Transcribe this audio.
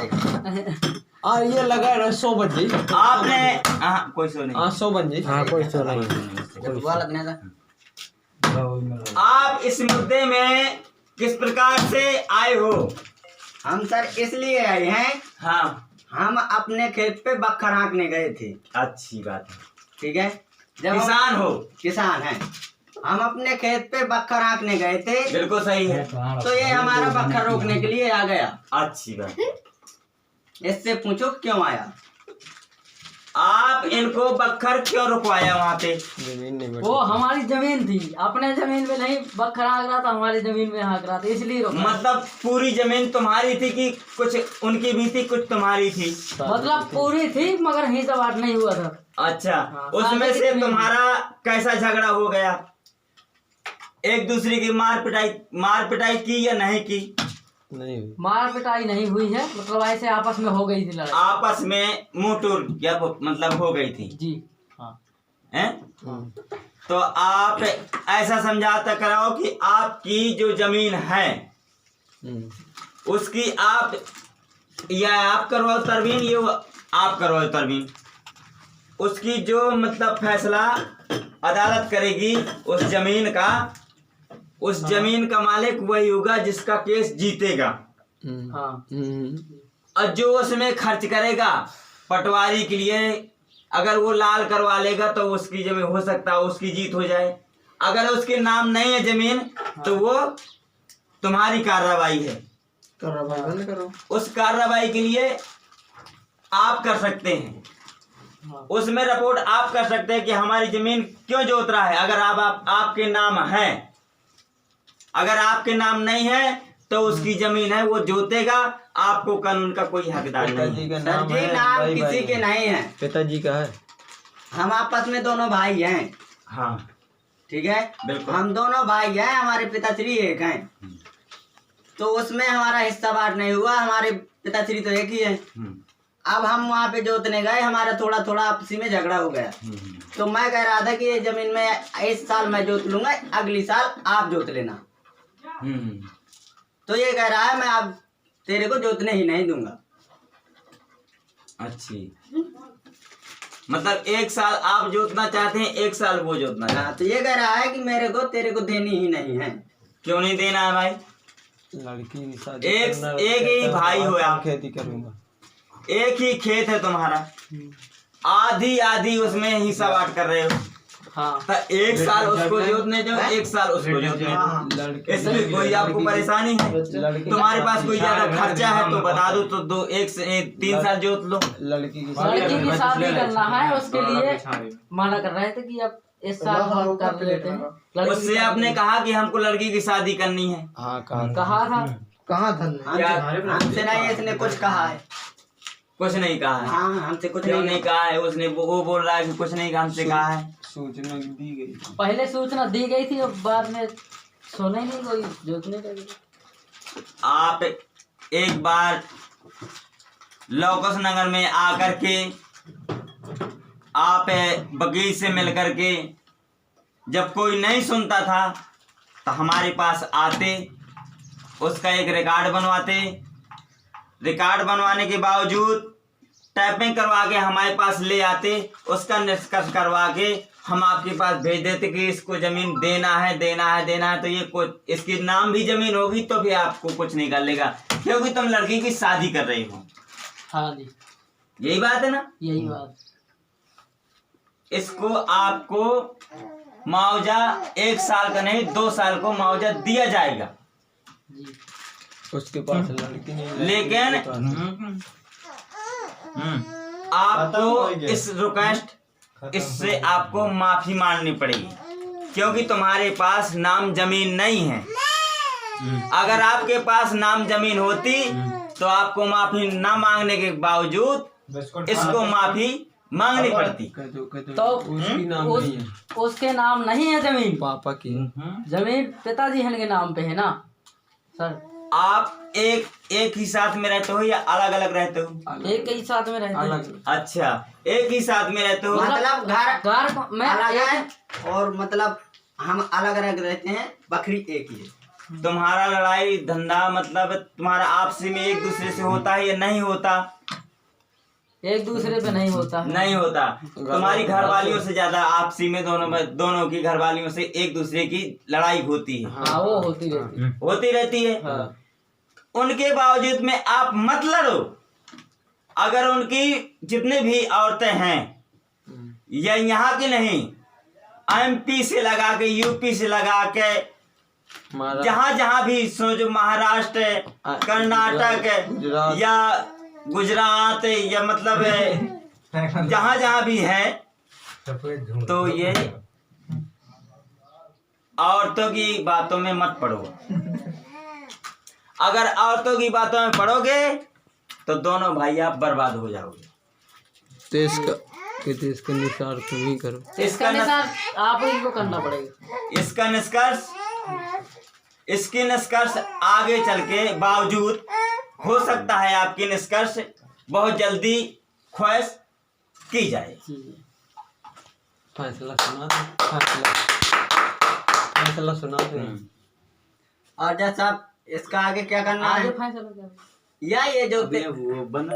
ये लगा रहा 100 बजे आपने कोई सो नहीं 100 बजे कोई सो नहीं। आप इस मुद्दे में किस प्रकार से आए हो? हम सर इसलिए आए हैं, हाँ, हम अपने खेत पे बक्खर हाँकने गए थे। अच्छी बात है। ठीक है, जब किसान हो? किसान हैं। हम अपने खेत पे बक्खर हाँकने गए थे, बिल्कुल सही है। तो ये हमारा बक्खर रोकने के लिए आ गया। अच्छी बात। इससे पूछो क्यों आया? आप इनको बक्खर क्यों रुकवाया वहाँ पे? जमीन नहीं वो हमारी जमीन थी, अपने जमीन में नहीं बक्खर हाँक रहा था, हमारी जमीन में हाँक रहा था, इसलिए रोका। मतलब पूरी जमीन तुम्हारी थी कि कुछ उनकी भी थी, कुछ तुम्हारी थी? मतलब पूरी थी मगर हिस्सा बांट नहीं हुआ था। अच्छा, हाँ, उसमें से जमीन तुम्हारा कैसा झगड़ा हो गया? एक दूसरे की मार पिटाई की या नहीं की? नहीं हुई। मार पिटाई नहीं हुई है, मतलब ऐसे आपस में हो गई थी लड़ाई। आपस में मुंह टूर या मतलब हो गई थी जी हाँ। हैं? तो आप ऐसा समझाता कराओ कि आपकी जो जमीन है उसकी आप करवाओ तरमीन, ये आप करवाओ तरमीन। उसकी जो मतलब फैसला अदालत करेगी उस जमीन का, उस जमीन का मालिक वही होगा जिसका केस जीतेगा। हाँ। और जो उसमें खर्च करेगा पटवारी के लिए, अगर वो लाल करवा लेगा तो उसकी जमीन हो सकता है उसकी जीत हो जाए। अगर उसके नाम नहीं है जमीन तो वो तुम्हारी कार्रवाई है। कार्रवाई बंद करो। उस कार्रवाई के लिए आप कर सकते हैं, उसमें रिपोर्ट आप कर सकते हैं कि हमारी जमीन क्यों जोत रहा है। अगर आपके नाम है, अगर आपके नाम नहीं है तो उसकी जमीन है वो जोतेगा, आपको कानून का कोई हकदार नहीं है। सर जी नाम किसी के नहीं है, पिताजी का है। हम आपस में दोनों भाई हैं। हाँ ठीक है, बिल्कुल। हम दोनों भाई हैं, हमारे पिताश्री एक हैं, तो उसमें हमारा हिस्सा बांट नहीं हुआ। हमारे पिताश्री तो एक ही है। अब हम वहाँ पे जोतने गए, हमारा थोड़ा थोड़ा आपसी में झगड़ा हो गया। तो मैं कह रहा था कि ये जमीन में इस साल मैं जोत लूंगा, अगली साल आप जोत लेना। तो ये कह रहा है मैं अब तेरे को जोतने ही नहीं दूंगा। अच्छी, मतलब एक साल आप जोतना चाहते हैं, एक साल वो जोतना चाहते हैं। हाँ, तो ये कह रहा है कि मेरे को तेरे को देनी ही नहीं है। क्यों नहीं देना है भाई? लड़की की शादी एक ही भाई हो आप, खेती करूंगा। एक ही खेत है तुम्हारा, आधी आधी उसमें हिस्सा बांट कर रहे हो। हाँ। तो एक साल उसको जोतने दो, एक साल उसको जोतने दो। इसमें कोई आपको परेशानी है? तुम्हारे पास कोई ज्यादा खर्चा है तो बता दो, तो 3 साल जोत लो। लड़की की शादी करना है, उसके लिए मना कर रहे थे कि अब इस साल हम कर लेते हैं। उससे आपने कहा कि हमको लड़की की शादी करनी है। हाँ कहा था। कहाँ था? हमसे नहीं, इसने कुछ कहा है? कुछ नहीं कहा है। हाँ, हमसे कुछ क्यों नहीं कहा है? उसने वो बोल रहा है कि कुछ नहीं हमसे कहा है। सूचना दी गई, पहले सूचना दी गई थी और बाद में सुना ही नहीं कोई, जोतने का। आप एक बार लौकस नगर में आकर के आप वकील से मिल करके, जब कोई नहीं सुनता था तो हमारे पास आते, उसका एक रिकॉर्ड बनवाते। रिकॉर्ड बनवाने के बावजूद टाइपिंग करवा के हमारे पास ले आते, उसका निष्कर्ष करवा के हम आपके पास भेज देते कि इसको जमीन देना है। तो ये कुछ इसकी नाम भी जमीन होगी तो भी आपको कुछ नहीं कर लेगा, क्योंकि तुम लड़की की शादी कर रही हो। हाँ जी, यही बात है ना? यही बात। इसको आपको मुआवजा 1 साल का नहीं 2 साल को मुआवजा दिया जाएगा। उसके पास लड़की नहीं, लेकिन आपको इस रिक्वेस्ट इससे आपको माफी मांगनी पड़ेगी, क्योंकि तुम्हारे पास नाम जमीन नहीं है। अगर आपके पास नाम जमीन होती तो आपको माफी ना मांगने के बावजूद इसको माफी मांगनी पड़ती। तो उसकी नाम नहीं है, उसके नाम नहीं है जमीन, पापा की जमीन पिताजी के नाम पे है ना सर। आप एक ही साथ में रहते हो या अलग अलग रहते हो? एक ही साथ में रहते हैं। अच्छा, एक ही साथ में रहते हो। मतलब घर में अलग है और मतलब हम अलग अलग रहते हैं, बकरी एक ही है। तुम्हारा लड़ाई धंधा मतलब तुम्हारा आपसी में एक दूसरे से होता है या नहीं होता? एक दूसरे पे नहीं होता है। नहीं होता। तुम्हारी घरवालियों से ज्यादा आपसी में दोनों की घरवालियों से एक दूसरे की लड़ाई होती है। हाँ वो होती रहती है। हाँ। उनके बावजूद में आप मत लड़ो। अगर उनकी जितने भी औरतें हैं या यहाँ की नहीं, एमपी से लगा के यूपी से लगा के जहाँ जहाँ भी समझो, महाराष्ट्र, कर्नाटक या गुजरात या मतलब जहाँ जहाँ भी है, तो ये औरतों की बातों में मत पड़ो। अगर औरतों की बातों में पड़ोगे तो दोनों भाई आप बर्बाद हो जाओगे। तो इसका निसार तुम ही करो। इसका निसार आप ही को करना पड़ेगा। इसकी निष्कर्ष आगे चल के बावजूद हो सकता है आपकी निष्कर्ष बहुत जल्दी ख्वाहिश की जाए। फैसला सुना दो। फैसला सुना दो। और जज साहब इसका आगे क्या करना आगे है? फैसला क्या? या ये जो वो बना